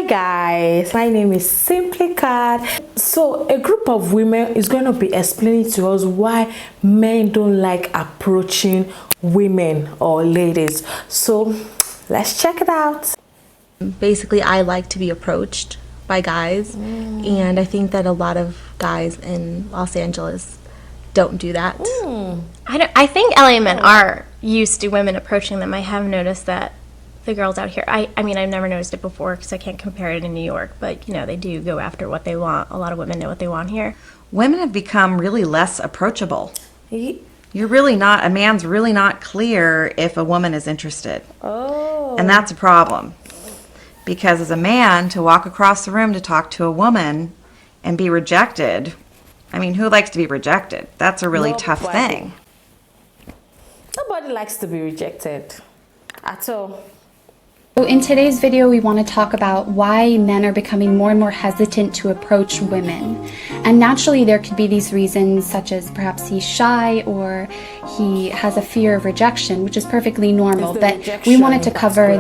Hi guys, my name is Simply Cat. So a group of women is going to be explaining to us why men don't like approaching women or ladies. So let's check it out. Basically, I like to be approached by guys, and I think that a lot of guys in Los Angeles don't do that. I think LA men are used to women approaching them. I have noticed that the girls out here, I mean, I've never noticed it before because I can't compare it in New York, but, you know, they do go after what they want. A lot of women know what they want here. Women have become really less approachable. Ye- You're really not, a man's really not clear if a woman is interested. Oh. And that's a problem. Because as a man, to walk across the room to talk to a woman and be rejected, I mean, who likes to be rejected? That's a really tough Nobody. thing. Nobody likes to be rejected at all. So in today's video, we want to talk about why men are becoming more and more hesitant to approach women. And naturally, there could be these reasons, such as perhaps he's shy or he has a fear of rejection, which is perfectly normal. It's the But we rejection wanted to in cover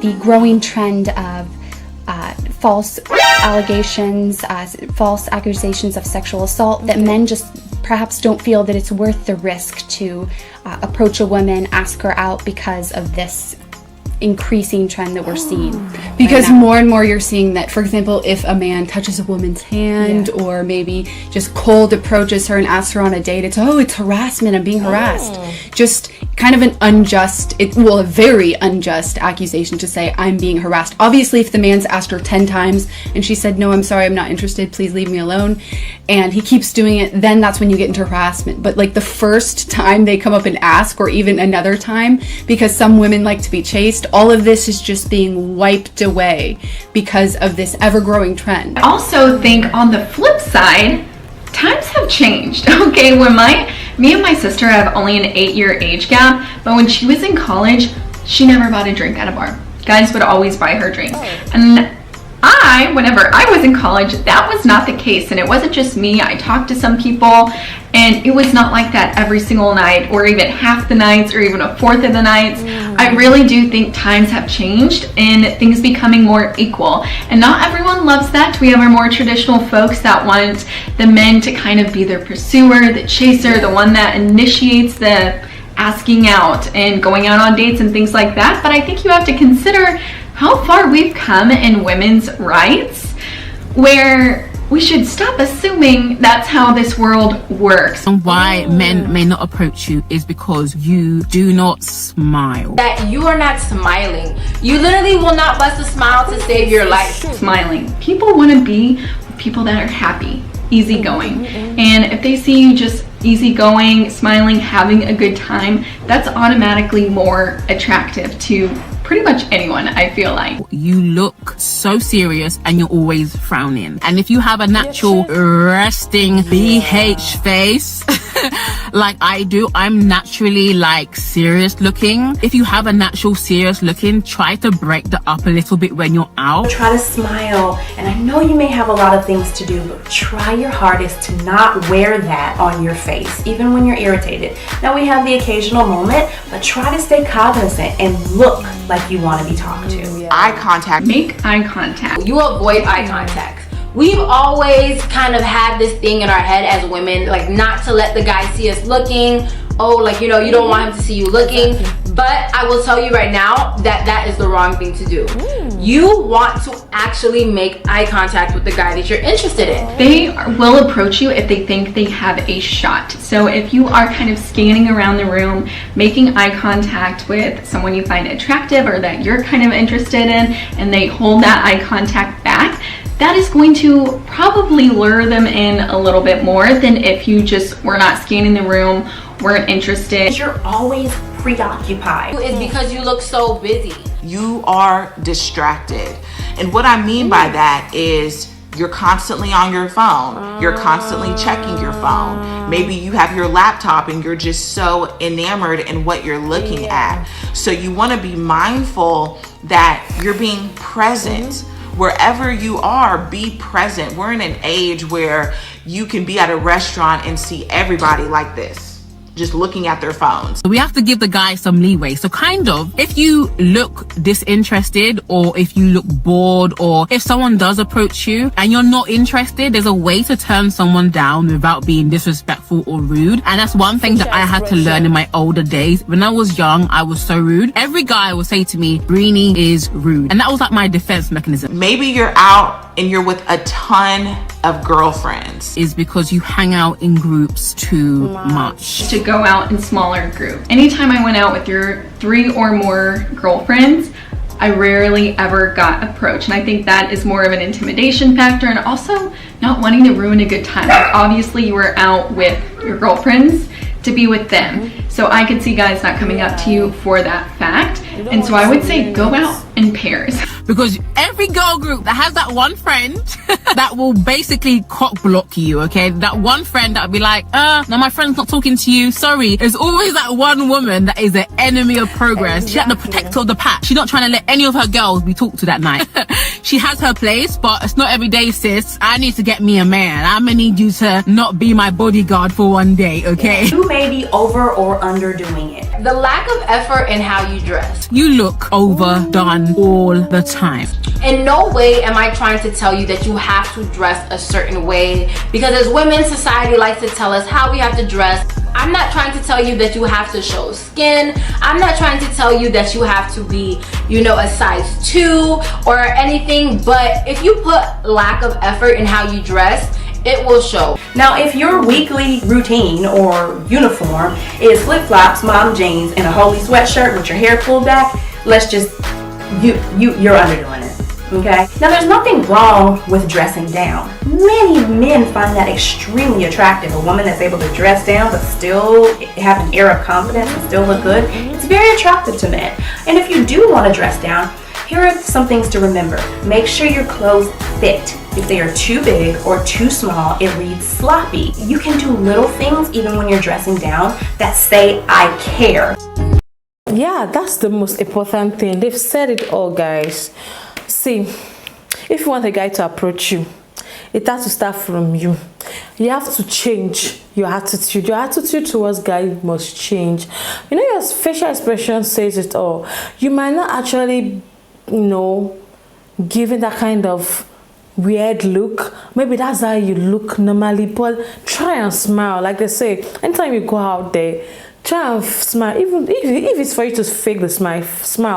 the growing trend of false allegations, false accusations of sexual assault, that men just perhaps don't feel that it's worth the risk to approach a woman, ask her out because of this increasing trend that we're seeing. Because more and more you're seeing that, for example, if a man touches a woman's hand or maybe just cold approaches her and asks her on a date, it's harassment, I'm being harassed. Just kind of an unjust, a very unjust accusation to say I'm being harassed. Obviously, if the man's asked her 10 times and she said, no, I'm sorry, I'm not interested, please leave me alone, and he keeps doing it, then that's when you get into harassment. But like the first time they come up and ask, or even another time, because some women like to be chased, all of this is just being wiped away because of this ever-growing trend. I also think on the flip side, times have changed. Okay, when me and my sister have only an 8-year age gap, but when she was in college, she never bought a drink at a bar. Guys would always buy her drinks. And whenever I was in college, that was not the case. And it wasn't just me. I talked to some people, and it was not like that every single night, or even half the nights, or even a fourth of the nights. I really do think times have changed and things becoming more equal. And not everyone loves that. We have our more traditional folks that want the men to kind of be their pursuer, the chaser, the one that initiates the asking out and going out on dates and things like that. But I think you have to consider how far we've come in women's rights, where we should stop assuming that's how this world works. And why men may not approach you is because you do not smile. That you are not smiling. You literally will not bust a smile to save your life. Smiling. People want to be with people that are happy, easygoing. And if they see you just easygoing, smiling, having a good time, that's automatically more attractive to pretty much anyone, I feel like. You look so serious and you're always frowning. And if you have a natural resting BH face, like I do, I'm naturally like serious looking. If you have a natural serious looking, try to break that up a little bit when you're out. Try to smile, and I know you may have a lot of things to do, but try your hardest to not wear that on your face, even when you're irritated. Now, we have the occasional moment, but try to stay cognizant and look like you want to be talked to. Eye contact. Make eye contact. You avoid eye contact. We've always kind of had this thing in our head as women, like not to let the guy see us looking. Oh, like, you know, you don't want him to see you looking. But I will tell you right now that that is the wrong thing to do. You want to actually make eye contact with the guy that you're interested in. They will approach you if they think they have a shot. So if you are kind of scanning around the room, making eye contact with someone you find attractive or that you're kind of interested in, and they hold that eye contact back, that is going to probably lure them in a little bit more than if you just were not scanning the room, weren't interested. You're always preoccupied. It's because you look so busy. You are distracted. And what I mean by that is you're constantly on your phone. You're constantly checking your phone. Maybe you have your laptop and you're just so enamored in what you're looking at. So you want to be mindful that you're being present. Wherever you are, be present. We're in an age where you can be at a restaurant and see everybody like this. just looking at their phones. We have to give the guy some leeway. So kind of, if you look disinterested, or if you look bored, or if someone does approach you and you're not interested, there's a way to turn someone down without being disrespectful or rude. And that's one thing that I had to learn in my older days. When I was young, I was so rude. Every guy would say to me, Brini is rude. And that was like my defense mechanism. Maybe you're out and you're with a ton of girlfriends. Is because you hang out in groups too much. To go out in smaller groups. Anytime I went out with your 3 or more girlfriends, I rarely ever got approached. And I think that is more of an intimidation factor, and also not wanting to ruin a good time. Like, obviously you were out with your girlfriends to be with them. So I could see guys not coming up to you for that fact. And so I would say go out in pairs. Because every girl group that has that one friend that will basically cock block you, okay? That one friend that'll be like, no, my friend's not talking to you, sorry. There's always that one woman that is the enemy of progress. She's like the protector of the pack. She's not trying to let any of her girls be talked to that night. She has her place, but it's not every day, sis. I need to get me a man. I'm gonna need you to not be my bodyguard for one day, okay? You may be over or underdoing it. The lack of effort in how you dress. You look overdone all the time. In no way am I trying to tell you that you have to dress a certain way, because as women, society likes to tell us how we have to dress. I'm not trying to tell you that you have to show skin. I'm not trying to tell you that you have to be, you know, a size 2 or anything, but if you put lack of effort in how you dress, it will show. Now, if your weekly routine or uniform is flip-flops, mom jeans, and a holy sweatshirt with your hair pulled back, let's just, you're underdoing it, okay? Now, there's nothing wrong with dressing down. Many men find that extremely attractive. A woman that's able to dress down but still have an air of confidence and still look good, it's very attractive to men. And if you do want to dress down, here are some things to remember. Make sure your clothes fit. If they are too big or too small, it reads sloppy. You can do little things even when you're dressing down that say, I care. Yeah, that's the most important thing. They've said it all, guys. See, if you want a guy to approach you, it has to start from you. You have to change your attitude. Your attitude towards guys must change. You know, your facial expression says it all. You might not actually, you know, giving that kind of weird look. Maybe that's how you look normally, but try and smile. Like they say, anytime you go out there, try and smile, even if it's for you to fake the smile.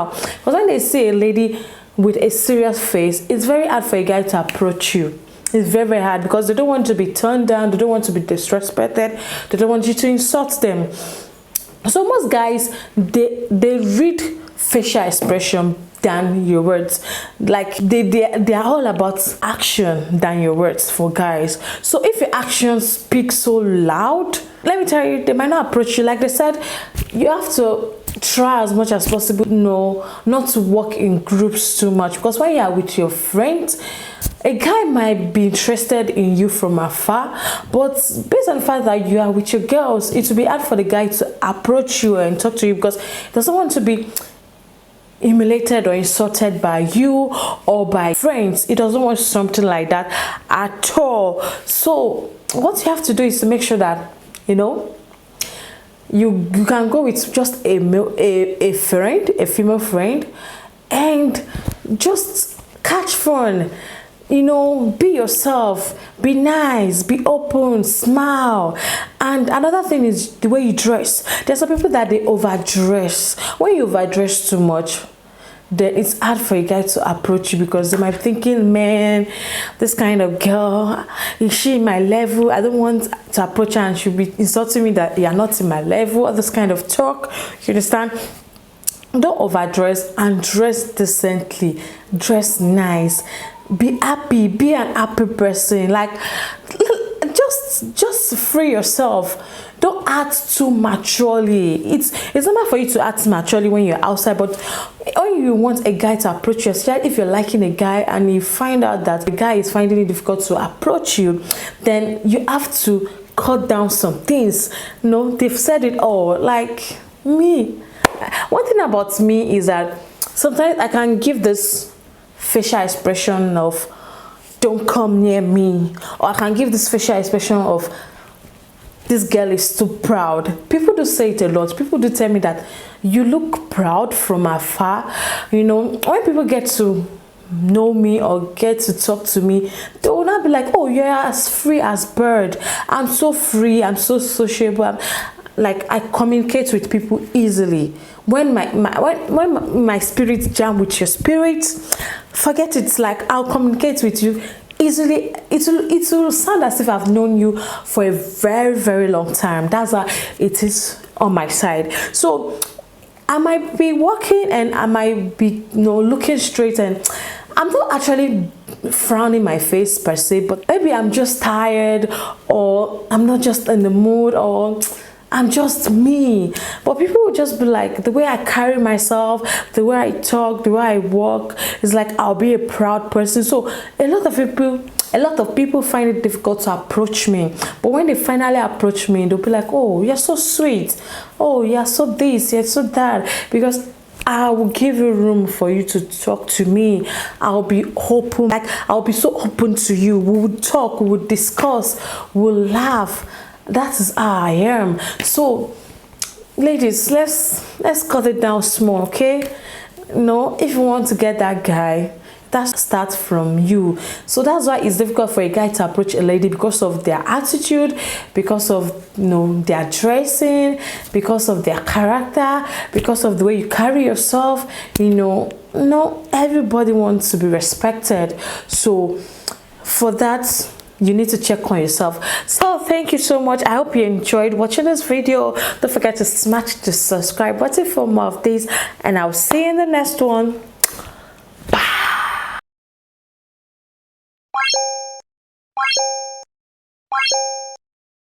Because when they see a lady with a serious face, it's very hard for a guy to approach you. It's very, very hard, because they don't want to be turned down, they don't want to be disrespected, they don't want you to insult them. So most guys, they read facial expression than your words. Like they are all about action than your words for guys. So if your actions speak so loud, let me tell you, they might not approach you. Like they said, you have to try as much as possible, not to walk in groups too much, because when you are with your friends, a guy might be interested in you from afar, but based on the fact that you are with your girls, it will be hard for the guy to approach you and talk to you, because he doesn't want to be humiliated or insulted by you or by friends. He doesn't want something like that at all. So what you have to do is to make sure that, you know, you can go with just a friend, a female friend, and just catch fun. You know, be yourself, be nice, be open, smile. And another thing is the way you dress. There's some people that they overdress. When you overdress too much, then it's hard for a guy to approach you, because they might be thinking, man, this kind of girl, is she in my level? I don't want to approach her and she'll be insulting me that you're not in my level, or this kind of talk. You understand? Don't overdress, and dress decently, dress nice. Be happy, be an happy person. Like, just free yourself. Don't act too maturely. It's normal for you to act maturely when you're outside, but when you want a guy to approach you, especially if you're liking a guy and you find out that the guy is finding it difficult to approach you, then you have to cut down some things. You know, they've said it all. Like me, one thing about me is that sometimes I can give this facial expression of don't come near me, or I can give this facial expression of this girl is too proud. People do say it a lot. People do tell me that you look proud from afar. You know, when people get to know me or get to talk to me, they will not be like, oh, you're as free as bird. I'm so free, I'm so sociable. Like, I communicate with people easily. When my spirit jam with your spirit, forget it. Like, I'll communicate with you easily. It will sound as if I've known you for a very, very long time. That's how it is on my side. So I might be walking and I might be, you know, looking straight, and I'm not actually frowning my face per se, but maybe I'm just tired, or I'm not just in the mood, or I'm just me. But people will just be like, the way I carry myself, the way I talk, the way I walk, is like I'll be a proud person. So a lot of people find it difficult to approach me. But when they finally approach me, they'll be like, oh, you're so sweet. Oh, you're so this, you're so that. Because I will give you room for you to talk to me. I'll be open. Like, I'll be so open to you. We would talk, we would discuss, we'll laugh. That is how I am. So ladies, let's cut it down small, okay? No, if you want to get that guy, that starts from you. So that's why it's difficult for a guy to approach a lady, because of their attitude, because of, you know, their dressing, because of their character, because of the way you carry yourself. You know, no, everybody wants to be respected. So for that, you need to check on yourself. So thank you so much. I hope you enjoyed watching this video. Don't forget to smash the subscribe button for more of these, and I'll see you in the next one.